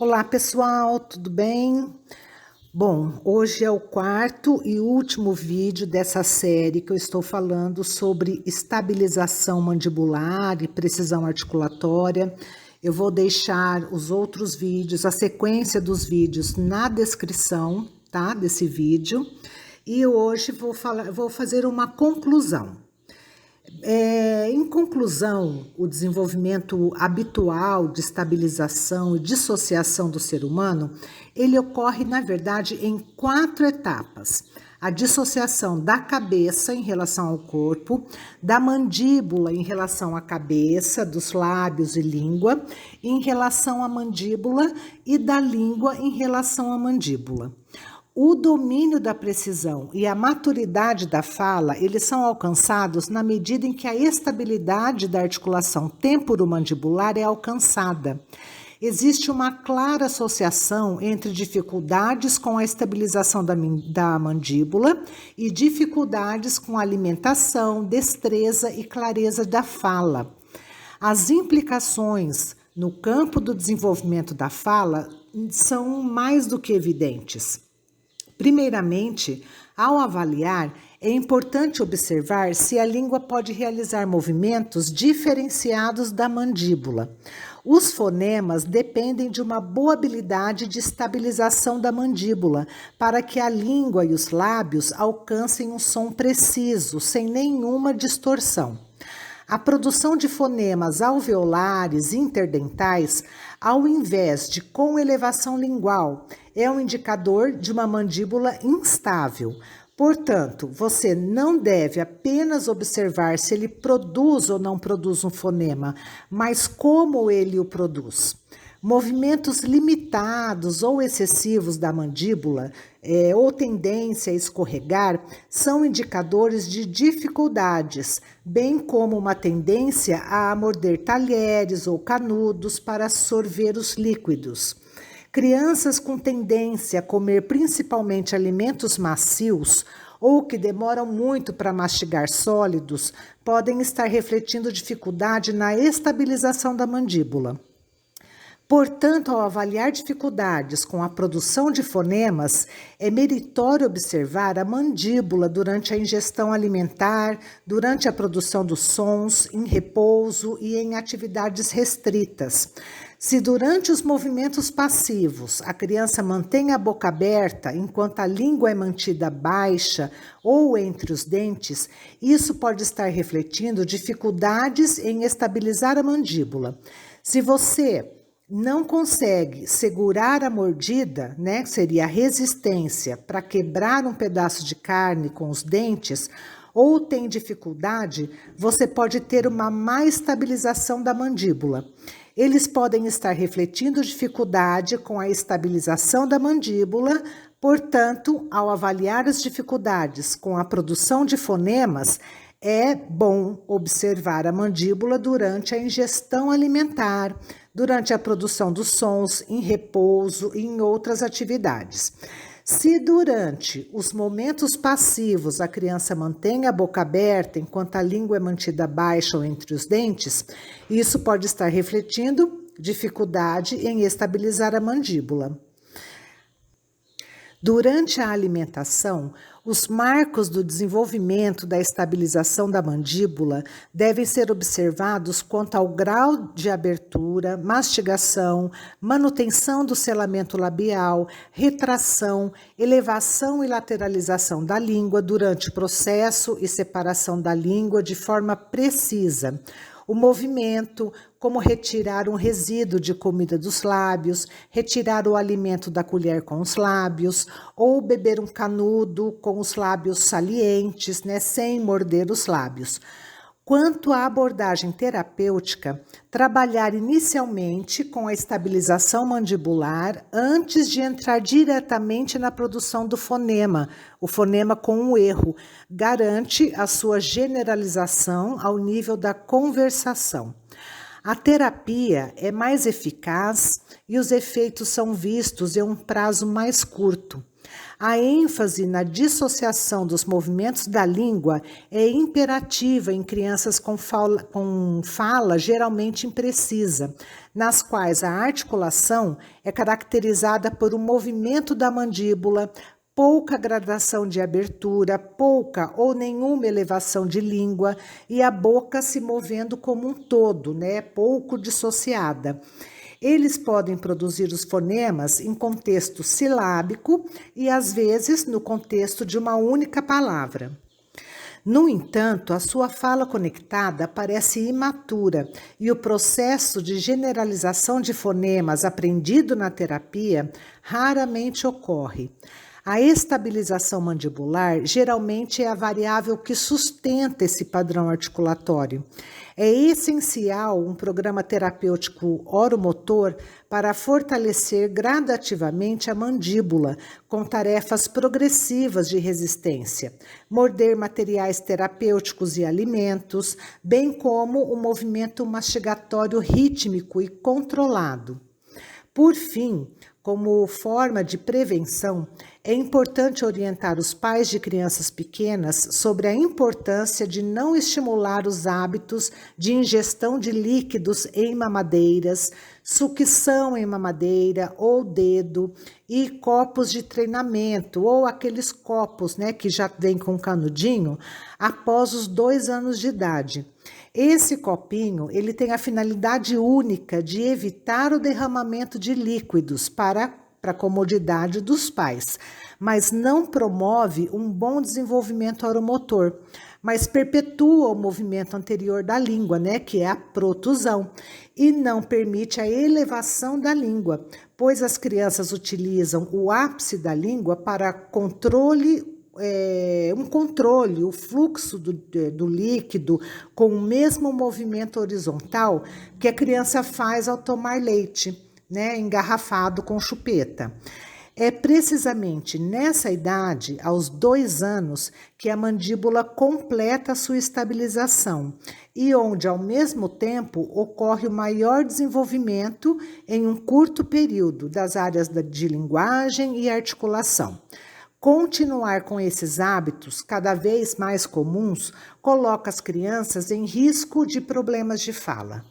Olá pessoal, tudo bem? Bom, hoje é o quarto e último vídeo dessa série que eu estou falando sobre estabilização mandibular e precisão articulatória. Eu vou deixar os outros vídeos, a sequência dos vídeos na descrição, tá? Desse vídeo. E hoje vou fazer uma conclusão. Em conclusão, o desenvolvimento habitual de estabilização e dissociação do ser humano, ele ocorre, na verdade, em 4 etapas. A dissociação da cabeça em relação ao corpo, da mandíbula em relação à cabeça, dos lábios e língua, em relação à mandíbula e da língua em relação à mandíbula. O domínio da precisão e a maturidade da fala, eles são alcançados na medida em que a estabilidade da articulação temporomandibular é alcançada. Existe uma clara associação entre dificuldades com a estabilização da mandíbula e dificuldades com a alimentação, destreza e clareza da fala. As implicações no campo do desenvolvimento da fala são mais do que evidentes. Primeiramente, ao avaliar, é importante observar se a língua pode realizar movimentos diferenciados da mandíbula. Os fonemas dependem de uma boa habilidade de estabilização da mandíbula, para que a língua e os lábios alcancem um som preciso, sem nenhuma distorção. A produção de fonemas alveolares interdentais, ao invés de com elevação lingual, é um indicador de uma mandíbula instável. Portanto, você não deve apenas observar se ele produz ou não produz um fonema, mas como ele o produz. Movimentos limitados ou excessivos da mandíbula ou tendência a escorregar são indicadores de dificuldades, bem como uma tendência a morder talheres ou canudos para sorver os líquidos. Crianças com tendência a comer principalmente alimentos macios ou que demoram muito para mastigar sólidos podem estar refletindo dificuldade na estabilização da mandíbula. Portanto, ao avaliar dificuldades com a produção de fonemas, é meritório observar a mandíbula durante a ingestão alimentar, durante a produção dos sons, em repouso e em atividades restritas. Se durante os movimentos passivos a criança mantém a boca aberta enquanto a língua é mantida baixa ou entre os dentes, isso pode estar refletindo dificuldades em estabilizar a mandíbula. Se você não consegue segurar a mordida, que seria a resistência para quebrar um pedaço de carne com os dentes, ou tem dificuldade, você pode ter uma má estabilização da mandíbula. Eles podem estar refletindo dificuldade com a estabilização da mandíbula, portanto, ao avaliar as dificuldades com a produção de fonemas, é bom observar a mandíbula durante a ingestão alimentar, durante a produção dos sons, em repouso e em outras atividades. Se durante os momentos passivos a criança mantém a boca aberta enquanto a língua é mantida baixa ou entre os dentes, isso pode estar refletindo dificuldade em estabilizar a mandíbula. Durante a alimentação, os marcos do desenvolvimento da estabilização da mandíbula devem ser observados quanto ao grau de abertura, mastigação, manutenção do selamento labial, retração, elevação e lateralização da língua durante o processo e separação da língua de forma precisa. O movimento, como retirar um resíduo de comida dos lábios, retirar o alimento da colher com os lábios, ou beber um canudo com os lábios salientes, sem morder os lábios. Quanto à abordagem terapêutica, trabalhar inicialmente com a estabilização mandibular antes de entrar diretamente na produção do fonema, o fonema com um erro, garante a sua generalização ao nível da conversação. A terapia é mais eficaz e os efeitos são vistos em um prazo mais curto. A ênfase na dissociação dos movimentos da língua é imperativa em crianças com fala geralmente imprecisa, nas quais a articulação é caracterizada por um movimento da mandíbula, pouca gradação de abertura, pouca ou nenhuma elevação de língua e a boca se movendo como um todo, pouco dissociada. Eles podem produzir os fonemas em contexto silábico e, às vezes, no contexto de uma única palavra. No entanto, a sua fala conectada parece imatura e o processo de generalização de fonemas aprendido na terapia raramente ocorre. A estabilização mandibular geralmente é a variável que sustenta esse padrão articulatório. É essencial um programa terapêutico oromotor para fortalecer gradativamente a mandíbula, com tarefas progressivas de resistência, morder materiais terapêuticos e alimentos, bem como o movimento mastigatório rítmico e controlado. Por fim, como forma de prevenção, é importante orientar os pais de crianças pequenas sobre a importância de não estimular os hábitos de ingestão de líquidos em mamadeiras, sucção em mamadeira ou dedo e copos de treinamento ou aqueles copos, que já vem com canudinho após os 2 anos de idade. Esse copinho, ele tem a finalidade única de evitar o derramamento de líquidos para a comodidade dos pais, mas não promove um bom desenvolvimento oromotor, mas perpetua o movimento anterior da língua, que é a protusão, e não permite a elevação da língua, pois as crianças utilizam o ápice da língua para controle, o fluxo do líquido com o mesmo movimento horizontal que a criança faz ao tomar leite, engarrafado com chupeta. É precisamente nessa idade, aos 2 anos, que a mandíbula completa a sua estabilização e onde, ao mesmo tempo, ocorre o maior desenvolvimento em um curto período das áreas de linguagem e articulação. Continuar com esses hábitos, cada vez mais comuns, coloca as crianças em risco de problemas de fala.